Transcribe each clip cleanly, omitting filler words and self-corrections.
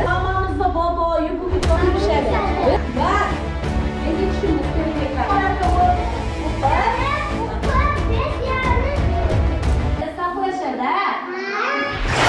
Mamamızda babayı bugün çok düşer. Bak. Ne geçiyorsunuz?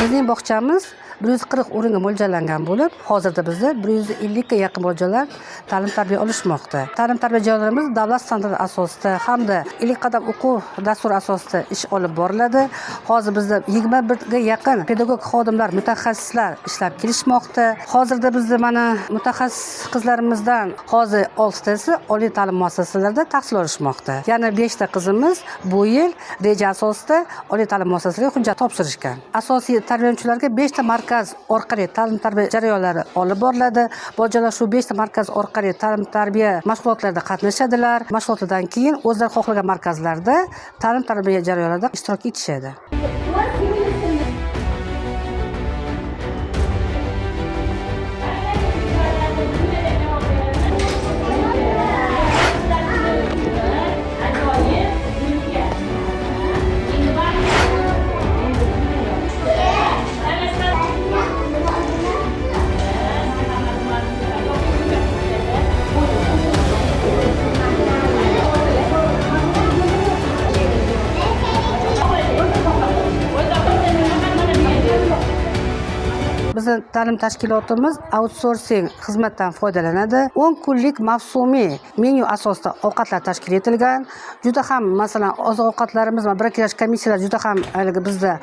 Bizning bog'chamiz 140 o'ringa mo'ljallangan bo'lib, hozirda bizda 150 ga yaqin bolalar ta'lim-tarbiya olishmoqda. Ta'lim-tarbiya joylarimiz davlat standarti asosida hamda ilk qadam o'quv dasturi asosida ish olib boriladi. Hozir bizda 21 ga yaqin pedagog xodimlar, mutaxassislar ishlab kelishmoqda. Hozirda bizda mana mutaxassis qizlarimizdan hozir 6 tasi oliy ta'lim muassasalarida tahsil olishmoqda. Yana 5 ta qizimiz bu yil reja asosida oliy ta'lim muassasalariga hujjat topshirishgan. Asosiy tarbiyalanuvchilarga 5 ta markaz orqali ta'lim-tarbiya jarayonlari olib boriladi. Bolalar shu 5 ta markaz orqali ta'lim-tarbiya mashg'ulotlarida qatnashadilar. Mashg'ulotlardan keyin o'zlari xohlagan markazlarda ta'lim-tarbiya jarayonlarida ishtirok etishadi. Bizning ta'lim tashkilotimiz outsourcing xizmatdan foydalanadi. 10 kunlik mavsumiy menyu asosida ovqatlar tashkil etilgan. Juda ham masalan oziq-ovqatlarimiz va brakirash komissiyalar juda ham bizda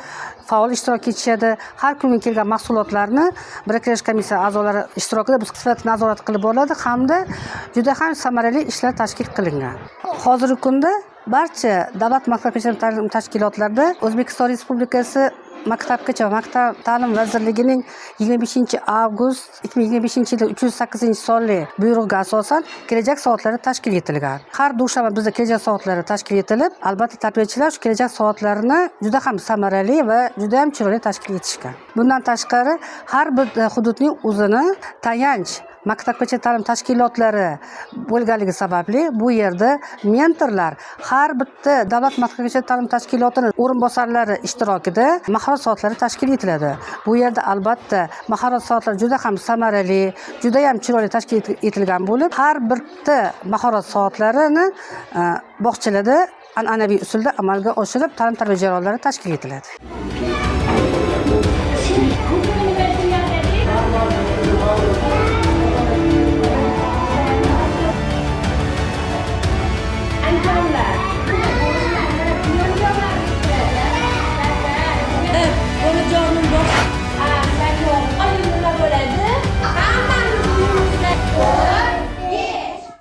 faol ishtirok etishadi. Har kunga kelgan mahsulotlarni brakirash komissiya a'zolari ishtirokida biz sifatli nazorat qilib boriladi hamda juda ham samarali ishlar tashkil qilingan. Hozirgi kunda barcha davlat maktabgacha ta'lim tashkilotlarida O'zbekiston Respublikasi Maktabgacha va Maktab ta'lim vazirligining 25 avgust 2025 yil 308 sonli buyrug'iga asosan kelajak soatlari tashkil etilgan. Har dushanba bizda kelajak soatlari tashkil etilib, albatta tarbiyachilar shu kelajak soatlarini juda ham samarali va juda ham chiroyli tashkil etishgan. Bundan tashqari har bir hududning o'zini tayanch maktabgacha ta'lim tashkilotlari bo'lganligi sababli bu yerda mentorlar har bitta davlat maktabgacha ta'lim tashkilotining o'rinbosarlari ishtirokida mahorat soatlari tashkil etiladi. Bu yerda albatta mahorat soatlari juda ham samarali, juda ham chiroyli tashkil etilgan bo'lib, har bitta mahorat soatlarini bog'chalarda an'anaviy usulda amalga oshirib ta'lim-tarbiya jarayonlari tashkil etiladi.